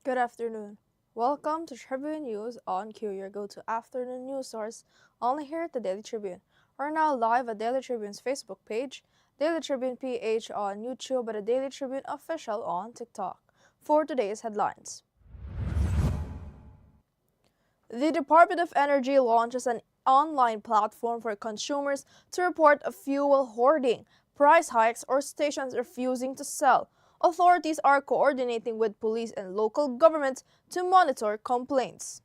Good afternoon. Welcome to Tribune News on Q, your go-to afternoon news source, only here at the Daily Tribune. We're now live at Daily Tribune's Facebook page, Daily Tribune PH on YouTube, and the Daily Tribune Official on TikTok. For today's headlines. The Department of Energy launches an online platform for consumers to report fuel hoarding, price hikes, or stations refusing to sell. Authorities are coordinating with police and local governments to monitor complaints.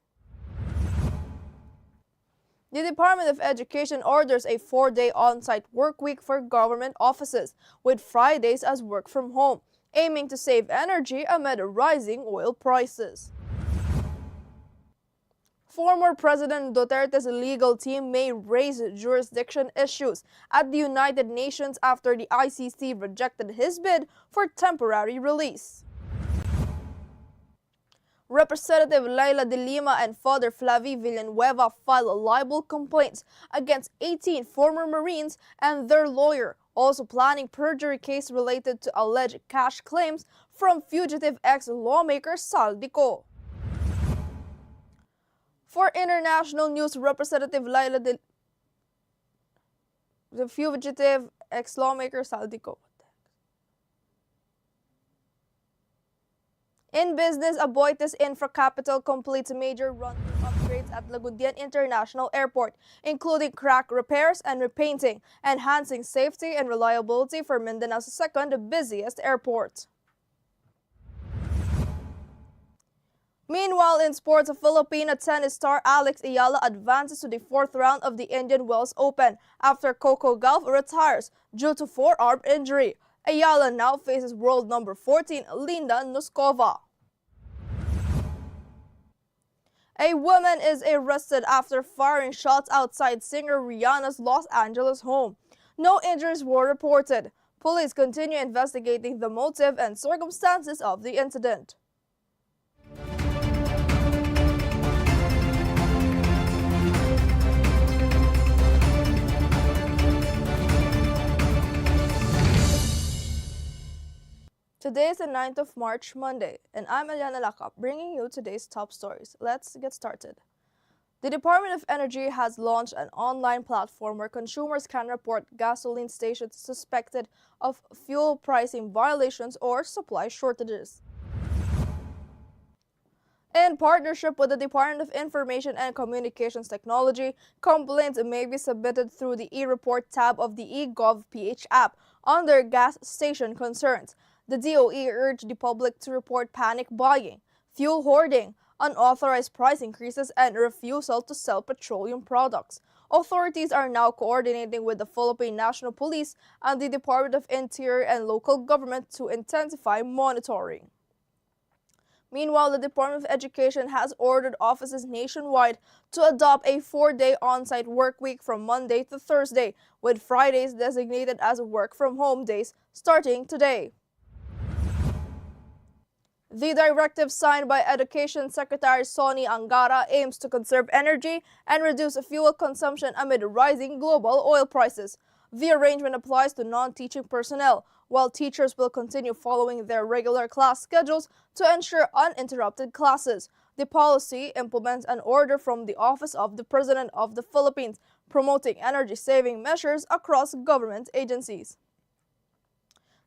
The Department of Education orders a 4-day on-site work week for government offices, with Fridays as work from home, aiming to save energy amid rising oil prices. Former President Duterte's legal team may raise jurisdiction issues at the United Nations after the ICC rejected his bid for temporary release. Representative Laila de Lima and Father Flavie Villanueva filed libel complaints against 18 former Marines and their lawyer, also planning perjury case related to alleged cash claims from fugitive ex-lawmaker Saldico. For international news, Representative the fugitive ex-lawmaker Saldico. In business, Aboitiz Infracapital completes major run-through upgrades at Lagundian International Airport, including crack repairs and repainting, enhancing safety and reliability for Mindanao's second busiest airport. Meanwhile, in sports, Filipino tennis star Alex Ayala advances to the fourth round of the Indian Wells Open after Coco Gauff retires due to forearm injury. Ayala now faces world number 14 Linda Noskova. A woman is arrested after firing shots outside singer Rihanna's Los Angeles home. No injuries were reported. Police continue investigating the motive and circumstances of the incident. Today is the 9th of March, Monday, and I'm Eliana Lacap, bringing you today's top stories. Let's get started. The Department of Energy has launched an online platform where consumers can report gasoline stations suspected of fuel pricing violations or supply shortages. In partnership with the Department of Information and Communications Technology, complaints may be submitted through the e-report tab of the eGov.ph app under gas station concerns. The DOE urged the public to report panic buying, fuel hoarding, unauthorized price increases, and refusal to sell petroleum products. Authorities are now coordinating with the Philippine National Police and the Department of Interior and local government to intensify monitoring. Meanwhile, the Department of Education has ordered offices nationwide to adopt a 4-day on-site work week from Monday to Thursday, with Fridays designated as work-from-home days starting today. The directive signed by Education Secretary Sonny Angara aims to conserve energy and reduce fuel consumption amid rising global oil prices. The arrangement applies to non-teaching personnel, while teachers will continue following their regular class schedules to ensure uninterrupted classes. The policy implements an order from the Office of the President of the Philippines promoting energy-saving measures across government agencies.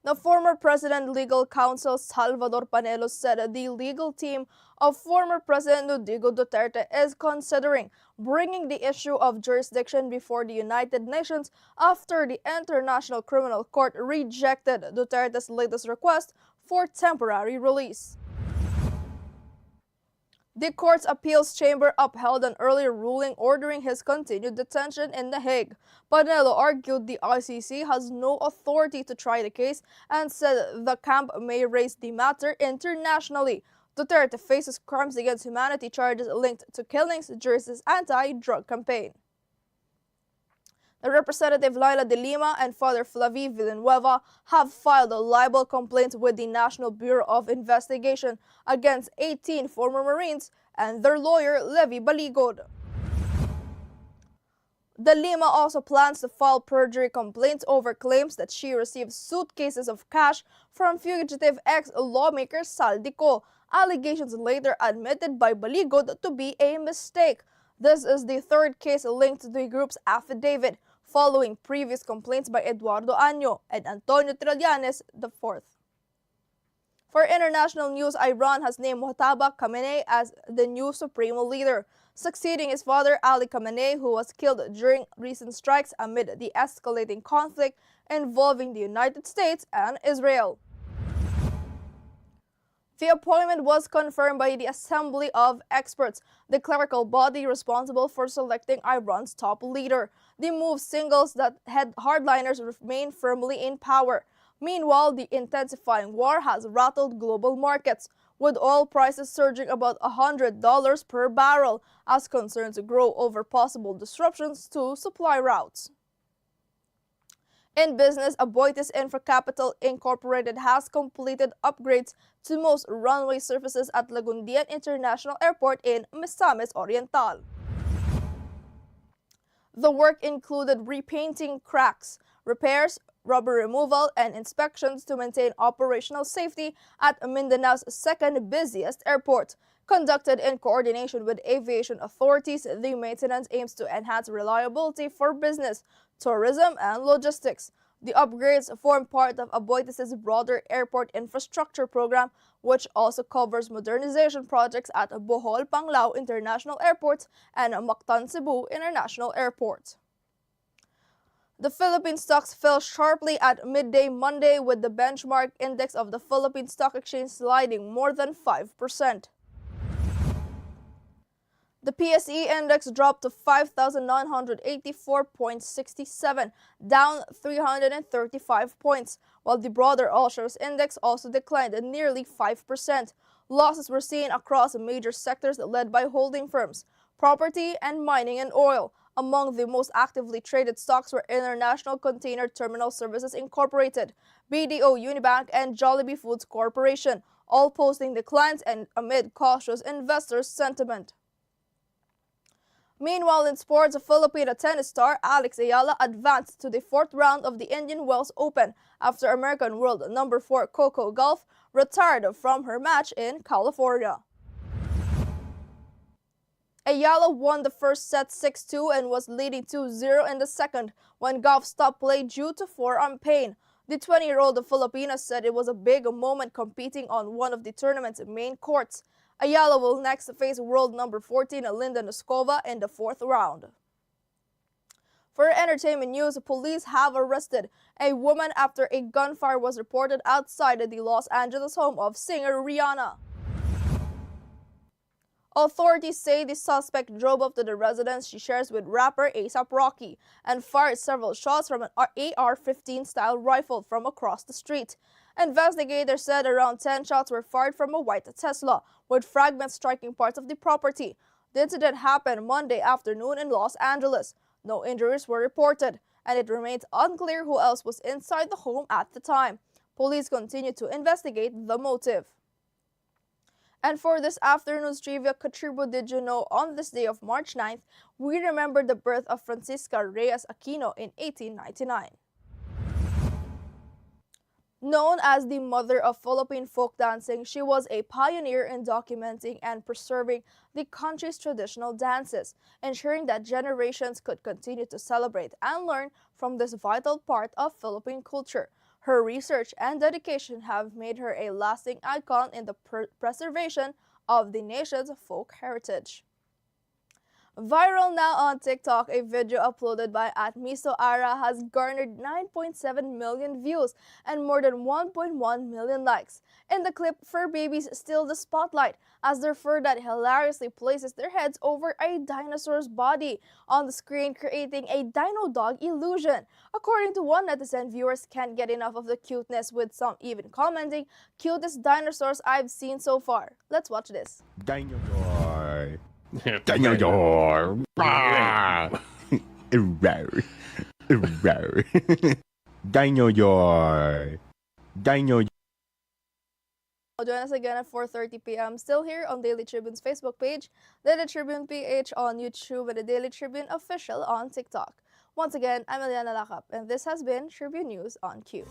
The former President Legal Counsel Salvador Panelos said the legal team of former President Rodrigo Duterte is considering bringing the issue of jurisdiction before the United Nations after the International Criminal Court rejected Duterte's latest request for temporary release. The court's appeals chamber upheld an earlier ruling ordering his continued detention in The Hague. Panelo argued the ICC has no authority to try the case and said the camp may raise the matter internationally. Duterte faces crimes against humanity charges linked to killings during his anti-drug campaign. The Representative Laila de Lima and Father Flavie Villanueva have filed libel complaints with the National Bureau of Investigation against 18 former Marines and their lawyer, Levi Baligod. De Lima also plans to file perjury complaints over claims that she received suitcases of cash from fugitive ex-lawmaker Saldico, allegations later admitted by Baligod to be a mistake. This is the third case linked to the group's affidavit, following previous complaints by Eduardo Año and Antonio Trillanes IV. For international news, Iran has named Mojtaba Khamenei as the new supreme leader, succeeding his father Ali Khamenei, who was killed during recent strikes amid the escalating conflict involving the United States and Israel. The appointment was confirmed by the Assembly of Experts, the clerical body responsible for selecting Iran's top leader. The move signals that hardliners remain firmly in power. Meanwhile, the intensifying war has rattled global markets, with oil prices surging about $100 per barrel as concerns grow over possible disruptions to supply routes. In business, Aboitiz Infracapital Incorporated has completed upgrades to most runway surfaces at Lagundian International Airport in Misamis Oriental. The work included repainting cracks, repairs, rubber removal, and inspections to maintain operational safety at Mindanao's second busiest airport. Conducted in coordination with aviation authorities, the maintenance aims to enhance reliability for business, tourism, and logistics. The upgrades form part of Aboitiz's broader airport infrastructure program, which also covers modernization projects at Bohol Panglao International Airport and Mactan Cebu International Airport. The Philippine stocks fell sharply at midday Monday, with the benchmark index of the Philippine Stock Exchange sliding more than 5%. The PSE index dropped to 5,984.67, down 335 points, while the broader all-shares index also declined at nearly 5%. Losses were seen across major sectors led by holding firms, property, and mining and oil. Among the most actively traded stocks were International Container Terminal Services Incorporated, BDO Unibank, and Jollibee Foods Corporation, all posting declines and amid cautious investors' sentiment. Meanwhile, in sports, Filipino tennis star Alex Ayala advanced to the fourth round of the Indian Wells Open after American world number 4 Coco Gauff retired from her match in California. Ayala won the first set 6-2 and was leading 2-0 in the second when Gauff stopped play due to forearm pain. The 20-year-old Filipina said it was a big moment competing on one of the tournament's main courts. Ayala will next face world number 14 Linda Noskova in the fourth round. For entertainment news, police have arrested a woman after a gunfire was reported outside the Los Angeles home of singer Eliana. Authorities say the suspect drove up to the residence she shares with rapper A$AP Rocky and fired several shots from an AR-15 style rifle from across the street. Investigators said around 10 shots were fired from a white Tesla, with fragments striking parts of the property. The incident happened Monday afternoon in Los Angeles. No injuries were reported, and it remains unclear who else was inside the home at the time. Police continue to investigate the motive. And for this afternoon's trivia, Katribo, did you know on this day of March 9th, we remember the birth of Francisca Reyes Aquino in 1899. Known as the mother of Philippine folk dancing, she was a pioneer in documenting and preserving the country's traditional dances, ensuring that generations could continue to celebrate and learn from this vital part of Philippine culture. Her research and dedication have made her a lasting icon in the preservation of the nation's folk heritage. Viral now on TikTok, a video uploaded by @MisoAra has garnered 9.7 million views and more than 1.1 million likes. In the clip, fur babies steal the spotlight as their fur that hilariously places their heads over a dinosaur's body on the screen, creating a dino dog illusion. According to one netizen, viewers can't get enough of the cuteness, with some even commenting, "Cutest dinosaurs I've seen so far." Let's watch this. Dinosaur. Dinosaur. Dinosaur. Dinosaur. Join us again at 4:30 p.m. still here on Daily Tribune's Facebook page, Daily Tribune PH on YouTube, and the Daily Tribune Official on TikTok. Once again, I'm Eliana Lacap, and this has been Tribune News on Q.